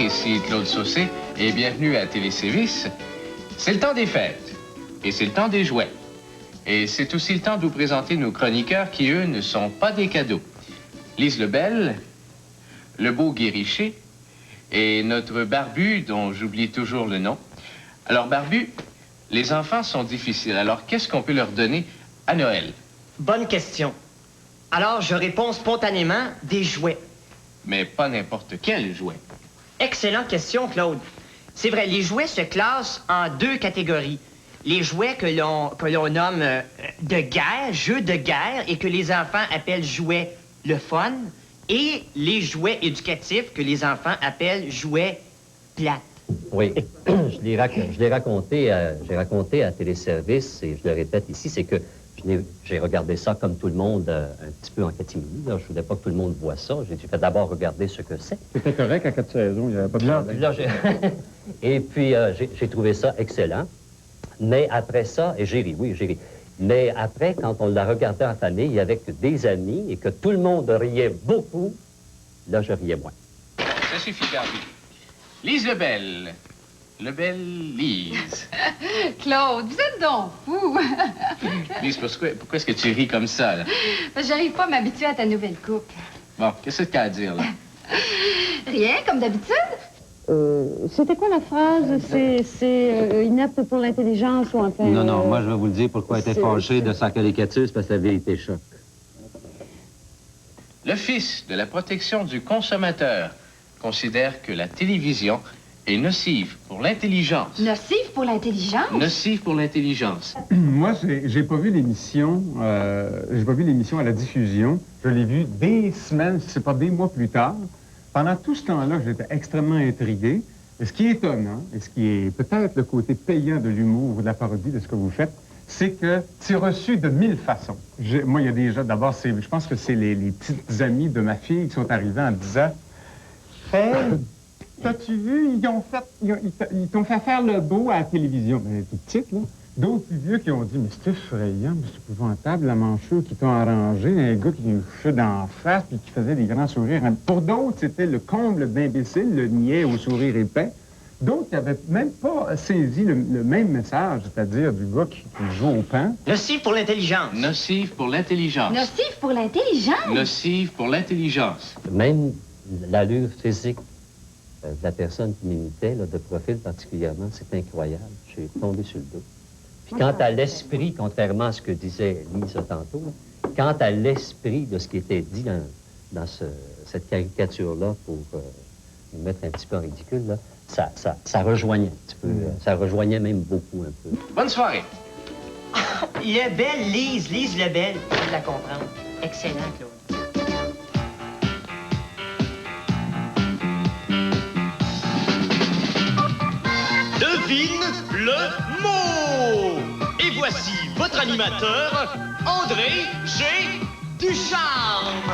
ici Claude Saucé et bienvenue à Téléservice. C'est le temps des fêtes et c'est le temps des jouets. Et c'est aussi le temps de vous présenter nos chroniqueurs qui, eux, ne sont pas des cadeaux. Lise Lebel, le beau Guériché et notre Barbu, dont j'oublie toujours le nom. Alors, Barbu, les enfants sont difficiles. Alors, qu'est-ce qu'on peut leur donner à Noël? Bonne question. Alors, je réponds spontanément des jouets. Mais pas n'importe quel jouet. Excellente question, Claude. C'est vrai, les jouets se classent en deux catégories. Les jouets que l'on nomme de guerre, jeux de guerre, et que les enfants appellent jouets le fun, et les jouets éducatifs que les enfants appellent jouets plates. Oui, je l'ai raconté, j'ai raconté à Téléservice, et je le répète ici, c'est que j'ai regardé ça comme tout le monde, un petit peu en catimini. Là. Je ne voulais pas que tout le monde voit ça. J'ai fait d'abord regarder ce que c'est. C'était correct à 4 saisons, il n'y avait pas de problème. Et puis, j'ai trouvé ça excellent. Mais après ça, et j'ai ri, oui, j'ai ri. Mais après, quand on l'a regardé en famille avec des amis et que tout le monde riait beaucoup, là, je riais moins. Ça suffit, Barbu. Lise Lebel. Lebel Lise. Claude, vous êtes donc fou. Lise, pourquoi est-ce que tu ris comme ça, là? Parce que j'arrive pas à m'habituer à ta nouvelle coupe. Bon, qu'est-ce que tu as à dire, là? Rien, comme d'habitude. C'était quoi la phrase? C'est inapte pour l'intelligence ou enfin... Non, moi, je vais vous le dire pourquoi elle était fâchée de sa caricature, c'est parce que la vérité choque. L'Office de la protection du consommateur considère que la télévision est nocive pour l'intelligence. Nocif pour l'intelligence? Nocive pour l'intelligence. Moi, j'ai pas vu l'émission, j'ai pas vu l'émission à la diffusion. Je l'ai vue des semaines, si c'est pas des mois plus tard. Pendant tout ce temps-là, j'étais extrêmement intrigué. Et ce qui est étonnant, et ce qui est peut-être le côté payant de l'humour ou de la parodie de ce que vous faites, c'est que c'est reçu de 1000 façons. Moi, il y a déjà, d'abord, je pense que c'est les petites amies de ma fille qui sont arrivées en disant « Hey, t'as-tu vu, ils t'ont fait faire le beau à la télévision. » Mais elle est toute petite, là. D'autres plus vieux qui ont dit « Mais c'est effrayant, mais c'est épouvantable, la mancheuse qui t'a arrangé, un gars qui nous chute d'en face puis qui faisait des grands sourires. » Pour d'autres, c'était le comble d'imbécile, le niais au sourire épais. D'autres qui n'avaient même pas saisi le même message, c'est-à-dire du gars qui joue au pain. Nocif pour l'intelligence. Nocive pour l'intelligence. Nocif pour l'intelligence? Nocive pour l'intelligence. Même l'allure physique de la personne qui m'imitait, de profil particulièrement, c'est incroyable. J'ai tombé sur le dos. Puis quant à l'esprit, contrairement à ce que disait Lise tantôt, quant à l'esprit de ce qui était dit dans cette caricature-là pour nous mettre un petit peu en ridicule, là, ça rejoignait un petit peu, ça rejoignait même beaucoup un peu. Bonne soirée. Lebel, Lise Lebel, je peux la comprendre. Excellent, Claude. Devine le mot. Et voici votre animateur, André G. Ducharme.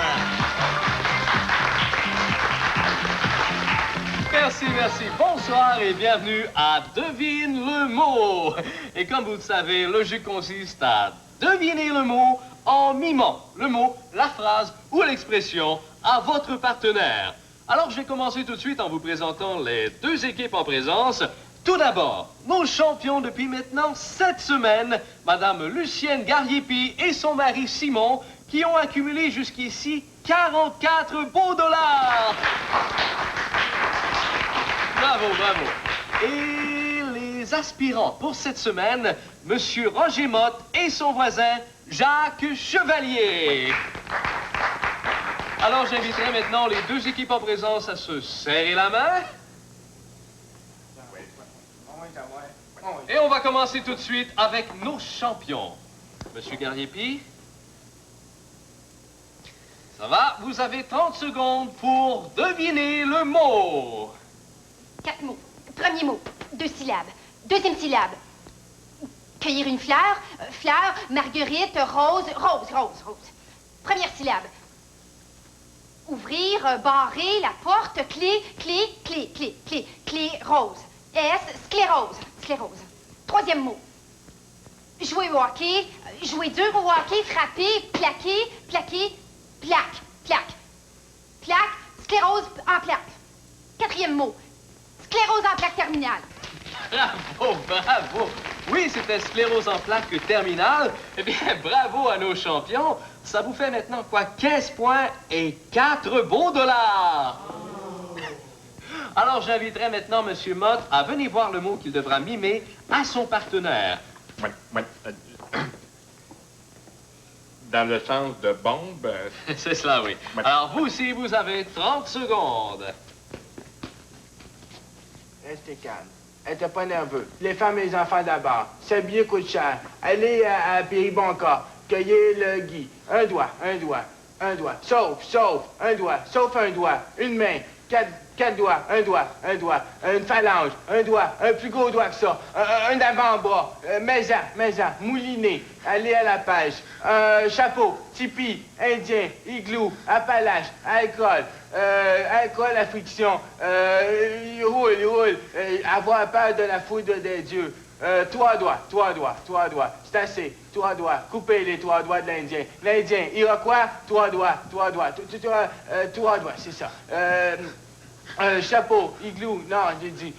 Merci. Bonsoir et bienvenue à Devine le mot. Et comme vous le savez, le jeu consiste à deviner le mot en mimant le mot, la phrase ou l'expression à votre partenaire. Alors, je vais commencer tout de suite en vous présentant les deux équipes en présence. Tout d'abord, nos champions depuis maintenant 7 semaines, Madame Lucienne Gariepi et son mari Simon, qui ont accumulé jusqu'ici 44 beaux dollars. Bravo. Et les aspirants pour cette semaine, Monsieur Roger Motte et son voisin, Jacques Chevalier. Alors, j'inviterai maintenant les deux équipes en présence à se serrer la main. Et on va commencer tout de suite avec nos champions. Monsieur Gariepi. Ça va? Vous avez 30 secondes pour deviner le mot. 4 mots. Premier mot, 2 syllabes. Deuxième syllabe. Cueillir une fleur. Fleur, marguerite, rose. Première syllabe. Ouvrir, barrer, la porte, clé, rose. S, sclérose. Troisième mot. Jouer au hockey, jouer dur au hockey, frapper, plaquer, plaque, sclérose en plaque. Quatrième mot. Sclérose en plaques terminales. Bravo, bravo. Oui, c'était sclérose en plaques terminale. Eh bien, bravo à nos champions. Ça vous fait maintenant quoi? 15 points et 4 bons dollars. Alors, j'inviterai maintenant M. Mott à venir voir le mot qu'il devra mimer à son partenaire. Dans le sens de bombe. C'est cela, oui. Alors, vous aussi, vous avez 30 secondes. Restez calme. N'êtes pas nerveux. Les femmes et les enfants d'abord. Ce billet coûte cher. Allez à Péribonca. Cueillez le gui. Un doigt, un doigt, un doigt. Sauf, un doigt, sauf un doigt. Une main. Quatre doigts, un doigt, une phalange, un doigt, un plus gros doigt que ça, un avant-bras, maison, mouliné, aller à la pêche, chapeau, tipi, indien, igloo, appalache, alcool, à friction, roule, avoir peur de la foudre des dieux. 3 doigts, c'est assez. 3 doigts, coupez les 3 doigts de l'Indien. L'Indien, Iroquois, 3 doigts, 3 doigts, c'est ça. Chapeau, igloo, non, j'ai dit.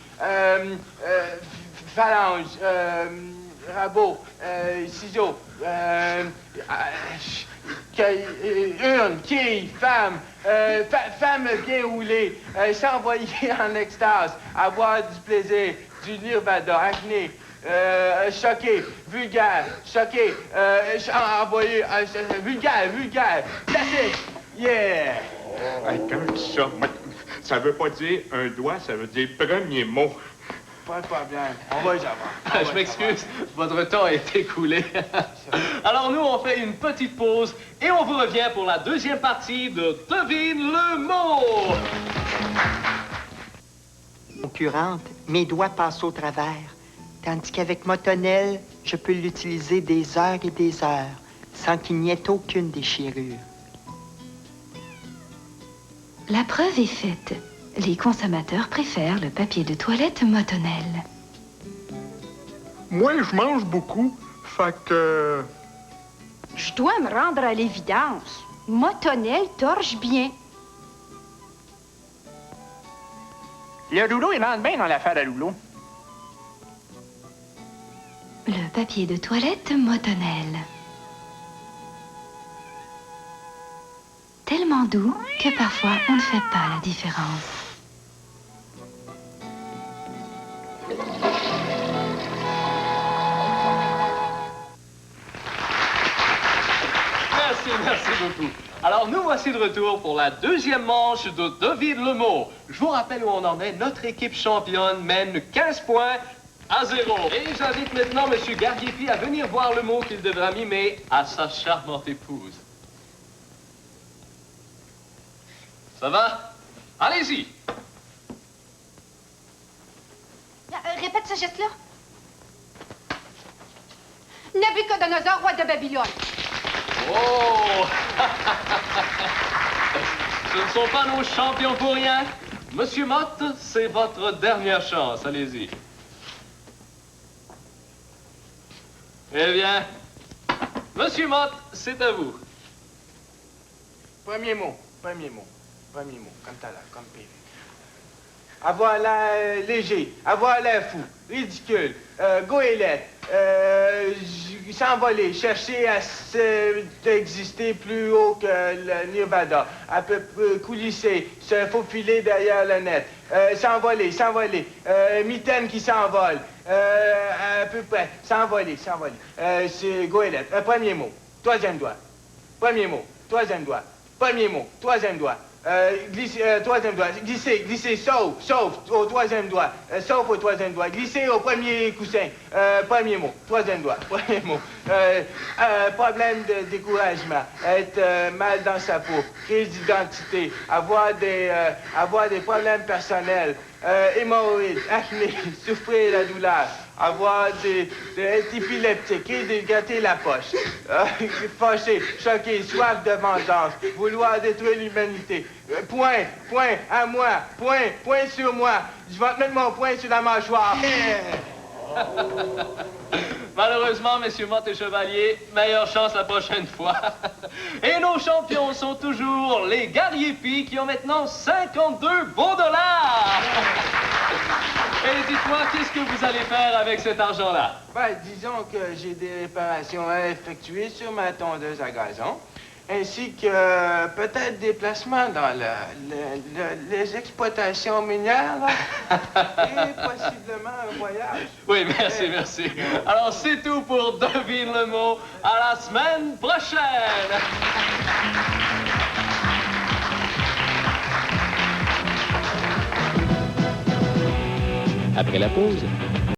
Phalange, rabot, ciseaux, urne, quille, femme, femme bien roulée, s'envoyer en extase, avoir du plaisir, du nirvana, acné, choqué, vulgaire, choqué, envoyé, vulgaire, classique, yeah! Quand ça veut pas dire un doigt, ça veut dire premier mot. Pas de problème, on va y avoir. Je m'excuse, votre temps a été écoulé. Alors nous, on fait une petite pause et on vous revient pour la deuxième partie de Devine le mot. Concurrente, mes doigts passent au travers, tandis qu'avec Motonel, je peux l'utiliser des heures et des heures, sans qu'il n'y ait aucune déchirure. La preuve est faite. Les consommateurs préfèrent le papier de toilette Motonel. Moi, je mange beaucoup, fait que... Je dois me rendre à l'évidence. Motonel torche bien. Le rouleau, il rentre bien dans l'affaire à rouleau. Le papier de toilette Motonel. Tellement doux que parfois on ne fait pas la différence. Merci beaucoup. Alors, nous voici de retour pour la deuxième manche de Devine le mot. Je vous rappelle où on en est. Notre équipe championne mène 15 points à 0. Et j'invite maintenant M. Gargiepi à venir voir le mot qu'il devra mimer à sa charmante épouse. Ça va? Allez-y. Répète ce geste-là. Nabucodonosor, roi de Babylone. Oh! Ce ne sont pas nos champions pour rien. Monsieur Mott, c'est votre dernière chance. Allez-y. Eh bien, Monsieur Mott, c'est à vous. Premier mot, comme tout à l'heure, comme PV. Avoir l'air léger, avoir l'air fou, ridicule, goélette, s'envoler, chercher à exister plus haut que le Nirvana, à peu près coulisser, se faufiler derrière le net, s'envoler, mitaine qui s'envole, à peu près, s'envoler, c'est goélette. Premier mot, troisième doigt, premier mot, troisième doigt, premier mot, troisième doigt. Troisième doigt, glisser, sauf au troisième doigt, sauf au troisième doigt, glisser au premier coussin, premier mot, troisième doigt, premier mot, problème de découragement, être mal dans sa peau, crise d'identité, avoir des problèmes personnels, hémorroïdes, acné, souffrir de la douleur, être épileptique, et gâter la poche, fâché, choqué, soif de vengeance, vouloir détruire l'humanité. Point à moi, point sur moi. Je vais te mettre mon point sur la mâchoire. Malheureusement, messieurs Mott et Chevalier, meilleure chance la prochaine fois. Et nos champions sont toujours les Gargiepi qui ont maintenant 52 beaux dollars. dites-moi, qu'est-ce que vous allez faire avec cet argent-là? Ben, disons que j'ai des réparations à effectuer sur ma tondeuse à gazon, ainsi que peut-être des placements dans les exploitations minières, et possiblement un voyage. Oui, merci, merci. Alors, c'est tout pour Devine le mot. À la semaine prochaine! Après la pause,